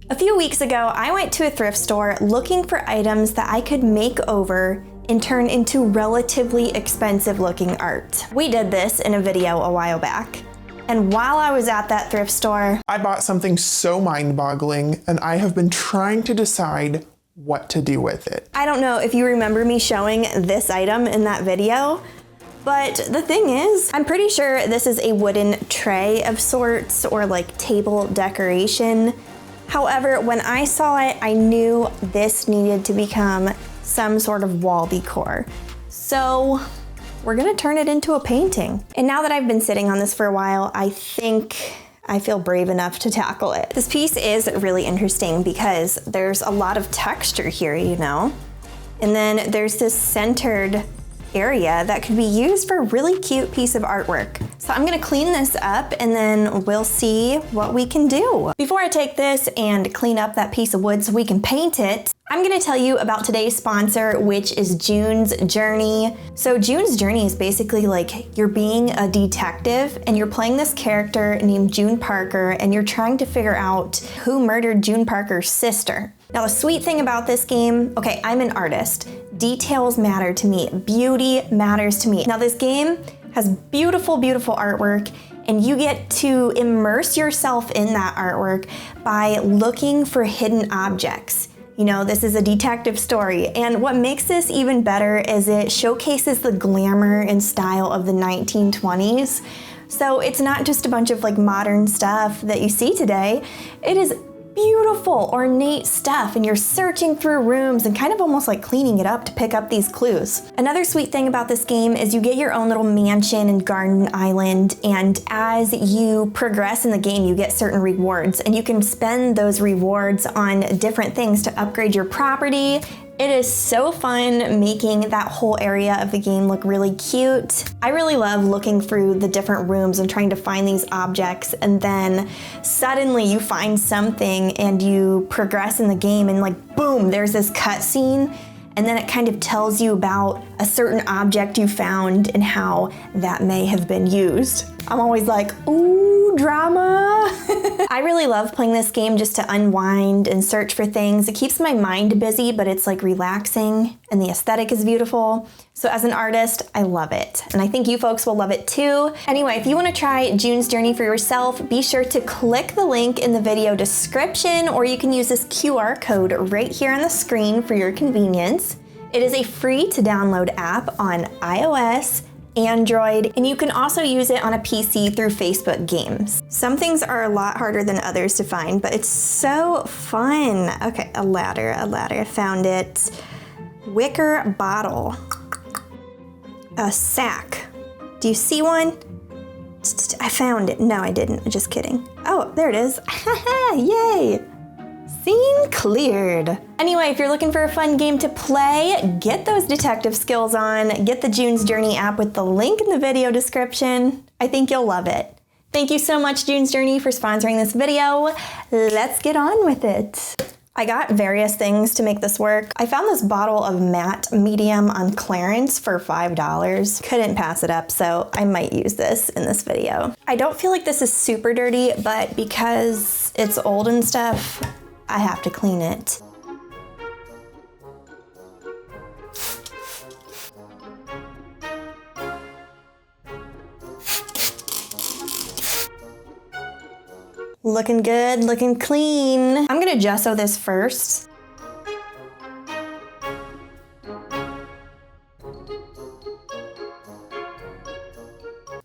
A few weeks ago, I went to a thrift store looking for items that I could make over and turn into relatively expensive looking art. We did this in a video a while back. And while I was at that thrift store, I bought something so mind-boggling, and I have been trying to decide what to do with it. I don't know if you remember me showing this item in that video, but the thing is, I'm pretty sure this is a wooden tray of sorts or like table decoration. However, when I saw it, I knew this needed to become some sort of wall decor. So we're gonna turn it into a painting. And now that I've been sitting on this for a while, I think I feel brave enough to tackle it. This piece is really interesting because there's a lot of texture here, you know? And then there's this centered area that could be used for a really cute piece of artwork. So I'm gonna clean this up and then we'll see what we can do. Before I take this and clean up that piece of wood so we can paint it, I'm gonna tell you about today's sponsor, which is June's Journey. So June's Journey is basically like you're being a detective and you're playing this character named June Parker and you're trying to figure out who murdered June Parker's sister. Now the sweet thing about this game, okay, I'm an artist. Details matter to me. Beauty matters to me. Now this game has beautiful, beautiful artwork and you get to immerse yourself in that artwork by looking for hidden objects. You know, this is a detective story, and what makes this even better is it showcases the glamour and style of the 1920s. So it's not just a bunch of like modern stuff that you see today. It is beautiful, ornate stuff, and you're searching through rooms and kind of almost like cleaning it up to pick up these clues. Another sweet thing about this game is you get your own little mansion and garden island, and as you progress in the game, you get certain rewards, and you can spend those rewards on different things to upgrade your property. It is so fun making that whole area of the game look really cute. I really love looking through the different rooms and trying to find these objects, and then suddenly you find something and you progress in the game and like boom, there's this cutscene, and then it kind of tells you about a certain object you found and how that may have been used. I'm always like, ooh, drama. I really love playing this game just to unwind and search for things. It keeps my mind busy, but it's like relaxing and the aesthetic is beautiful. So as an artist, I love it. And I think you folks will love it too. Anyway, if you want to try June's Journey for yourself, be sure to click the link in the video description, or you can use this QR code right here on the screen for your convenience. It is a free to download app on iOS, Android, and you can also use it on a PC through Facebook Games. Some things are a lot harder than others to find, but it's so fun. Okay, a ladder, I found it. Wicker bottle. A sack. Do you see one? I found it. No, I didn't, just kidding. Oh, there it is. Yay! Scene cleared. Anyway, if you're looking for a fun game to play, get those detective skills on, get the June's Journey app with the link in the video description. I think you'll love it. Thank you so much, June's Journey, for sponsoring this video. Let's get on with it. I got various things to make this work. I found this bottle of matte medium on clearance for $5. Couldn't pass it up, so I might use this in this video. I don't feel like this is super dirty, but because it's old and stuff, I have to clean it. Looking good, looking clean. I'm gonna gesso this first.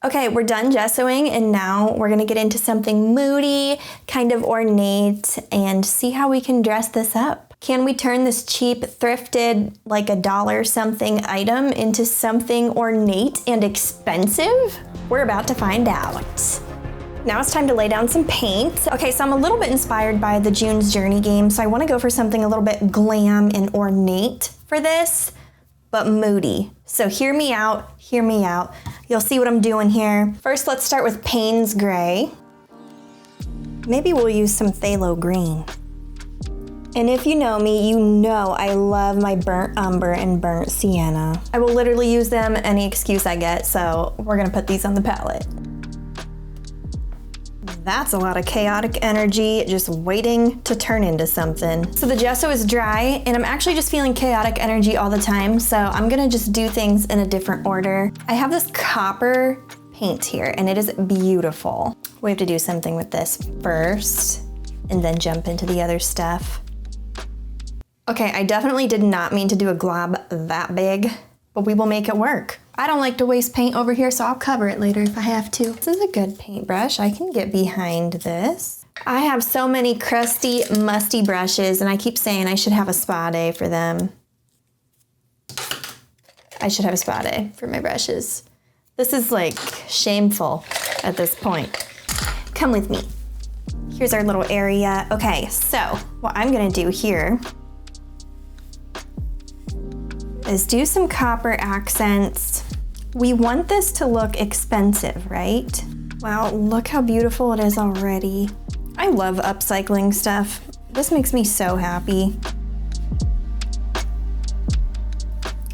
Okay, we're done gessoing, and now we're gonna get into something moody, kind of ornate, and see how we can dress this up. Can we turn this cheap, thrifted, like $1 something item into something ornate and expensive? We're about to find out. Now it's time to lay down some paint. Okay, so I'm a little bit inspired by the June's Journey game, so I wanna go for something a little bit glam and ornate for this, but moody. So hear me out, hear me out. You'll see what I'm doing here. First, let's start with Payne's Gray. Maybe we'll use some phthalo green. And if you know me, you know I love my burnt umber and burnt sienna. I will literally use them any excuse I get, so we're gonna put these on the palette. That's a lot of chaotic energy just waiting to turn into something. So the gesso is dry and I'm actually just feeling chaotic energy all the time. So I'm gonna just do things in a different order. I have this copper paint here and it is beautiful. We have to do something with this first and then jump into the other stuff. Okay, I definitely did not mean to do a glob that big, but we will make it work. I don't like to waste paint over here, so I'll cover it later if I have to. This is a good paintbrush. I can get behind this. I have so many crusty, musty brushes, and I keep saying I should have a spa day for them. I should have a spa day for my brushes. This is like shameful at this point. Come with me. Here's our little area. Okay, so what I'm gonna do here is do some copper accents. We want this to look expensive, right? Wow, look how beautiful it is already. I love upcycling stuff. This makes me so happy.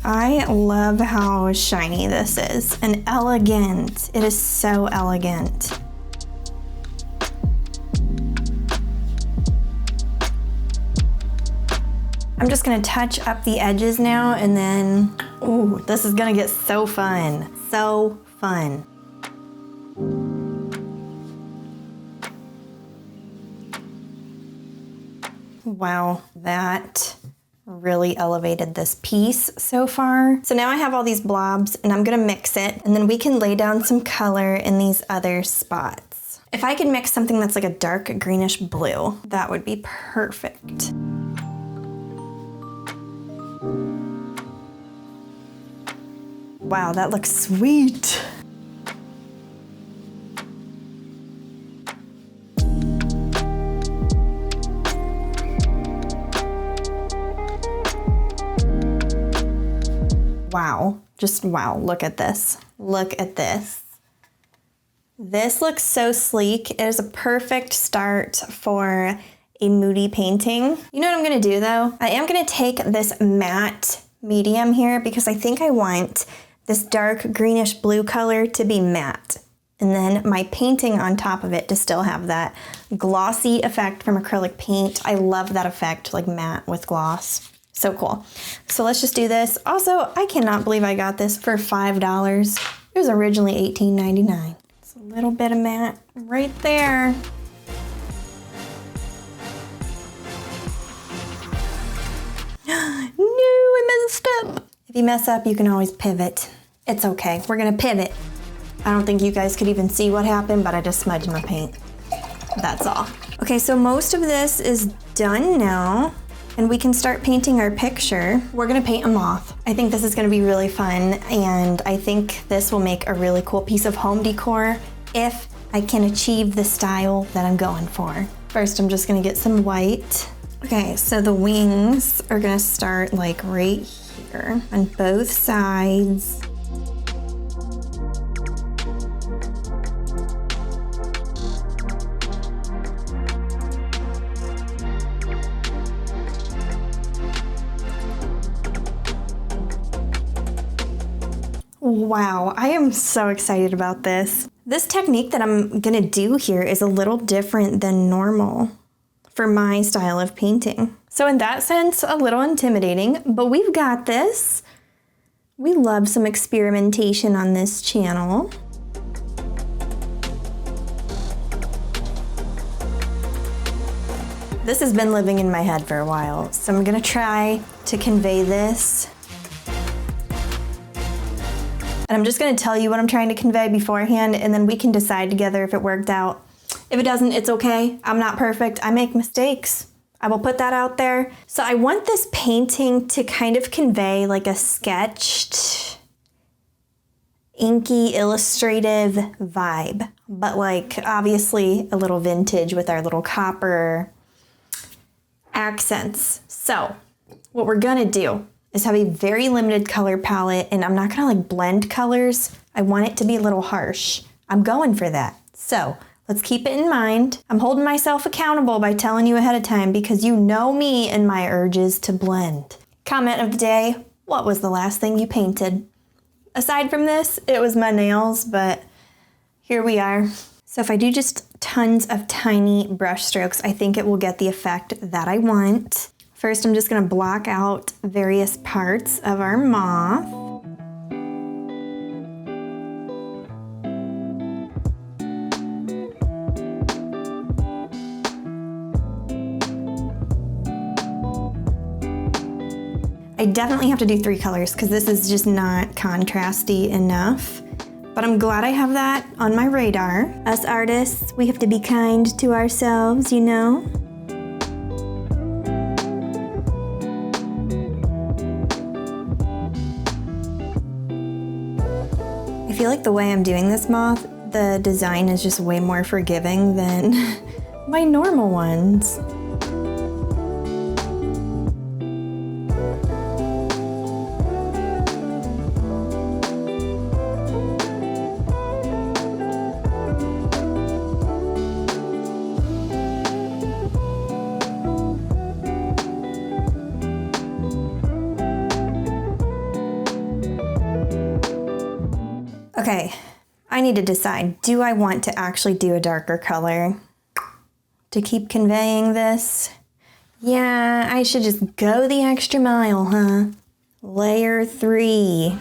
I love how shiny this is and elegant. It is so elegant. I'm just gonna touch up the edges now and then, ooh, this is gonna get so fun. So fun. Wow, that really elevated this piece so far. So now I have all these blobs and I'm gonna mix it and then we can lay down some color in these other spots. If I could mix something that's like a dark greenish blue, that would be perfect. Wow, that looks sweet. Wow, just wow, look at this. Look at this. This looks so sleek. It is a perfect start for a moody painting. You know what I'm gonna do though? I am gonna take this matte medium here because I think I want this dark greenish blue color to be matte. And then my painting on top of it to still have that glossy effect from acrylic paint. I love that effect, like matte with gloss. So cool. So let's just do this. Also, I cannot believe I got this for $5. It was originally $18.99. It's a little bit of matte right there. No, I messed up. If you mess up, you can always pivot. It's okay, we're gonna pivot. I don't think you guys could even see what happened, but I just smudged my paint. That's all. Okay, so most of this is done now, and we can start painting our picture. We're gonna paint a moth. I think this is gonna be really fun, and I think this will make a really cool piece of home decor if I can achieve the style that I'm going for. First, I'm just gonna get some white. Okay, so the wings are gonna start like right here on both sides. Wow, I am so excited about this. This technique that I'm gonna do here is a little different than normal for my style of painting. So in that sense, a little intimidating, but we've got this. We love some experimentation on this channel. This has been living in my head for a while, so I'm gonna try to convey this. And I'm just gonna tell you what I'm trying to convey beforehand, and then we can decide together if it worked out. If it doesn't, it's okay. I'm not perfect. I make mistakes. I will put that out there. So I want this painting to kind of convey like a sketched, inky, illustrative vibe, but like obviously a little vintage with our little copper accents. So what we're gonna do is have a very limited color palette, and I'm not gonna like blend colors. I want it to be a little harsh. I'm going for that. So let's keep it in mind. I'm holding myself accountable by telling you ahead of time because you know me and my urges to blend. Comment of the day, what was the last thing you painted? Aside from this, it was my nails, but here we are. So if I do just tons of tiny brush strokes. I think it will get the effect that I want. First, I'm just gonna block out various parts of our moth. I definitely have to do 3 colors because this is just not contrasty enough. But I'm glad I have that on my radar. Us artists, we have to be kind to ourselves, you know? I feel like the way I'm doing this moth, the design is just way more forgiving than my normal ones. Okay, I need to decide, do I want to actually do a darker color to keep conveying this? Yeah, I should just go the extra mile, huh? Layer 3.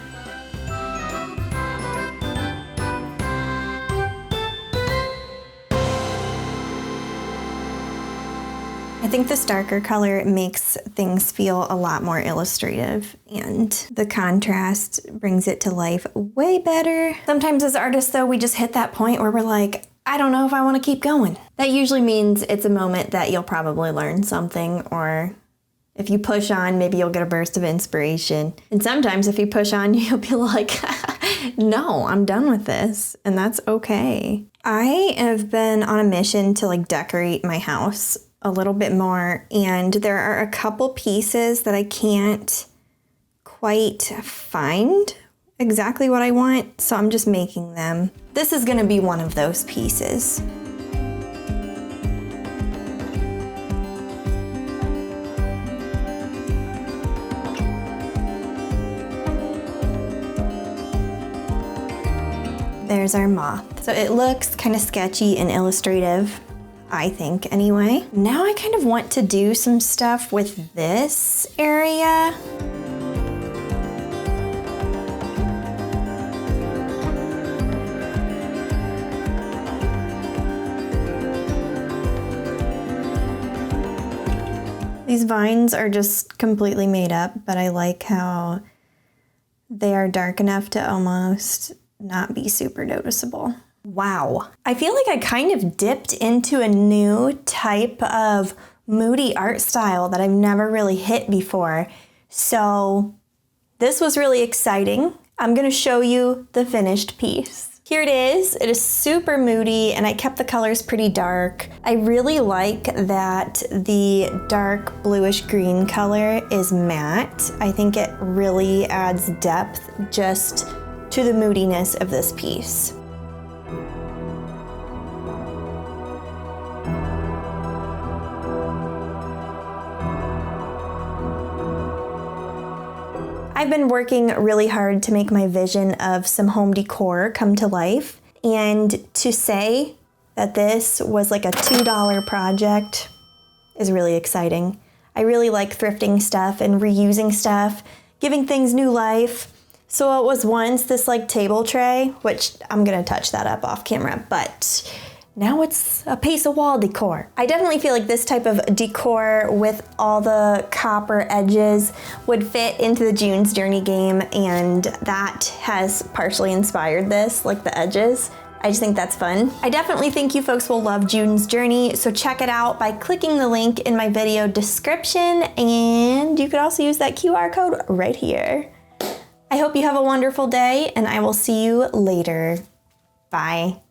I think this darker color makes things feel a lot more illustrative, and the contrast brings it to life way better. Sometimes as artists though, we just hit that point where we're like, I don't know if I want to keep going. That usually means it's a moment that you'll probably learn something, or if you push on, maybe you'll get a burst of inspiration. And sometimes if you push on, you'll be like, no, I'm done with this, and that's okay. I have been on a mission to like decorate my house a little bit more, and there are a couple pieces that I can't quite find exactly what I want, so I'm just making them. This is gonna be one of those pieces. There's our moth. So it looks kind of sketchy and illustrative, I think anyway. Now I kind of want to do some stuff with this area. These vines are just completely made up, but I like how they are dark enough to almost not be super noticeable. Wow. I feel like I kind of dipped into a new type of moody art style that I've never really hit before. So this was really exciting. I'm gonna show you the finished piece. Here it is. It is super moody, and I kept the colors pretty dark. I really like that the dark bluish green color is matte. I think it really adds depth just to the moodiness of this piece. I've been working really hard to make my vision of some home decor come to life, and to say that this was like a $2 project is really exciting. I really like thrifting stuff and reusing stuff, giving things new life. So it was once this like table tray, which I'm gonna touch that up off camera, but now it's a piece of wall decor. I definitely feel like this type of decor with all the copper edges would fit into the June's Journey game, and that has partially inspired this, like the edges. I just think that's fun. I definitely think you folks will love June's Journey, so check it out by clicking the link in my video description, and you could also use that QR code right here. I hope you have a wonderful day, and I will see you later. Bye.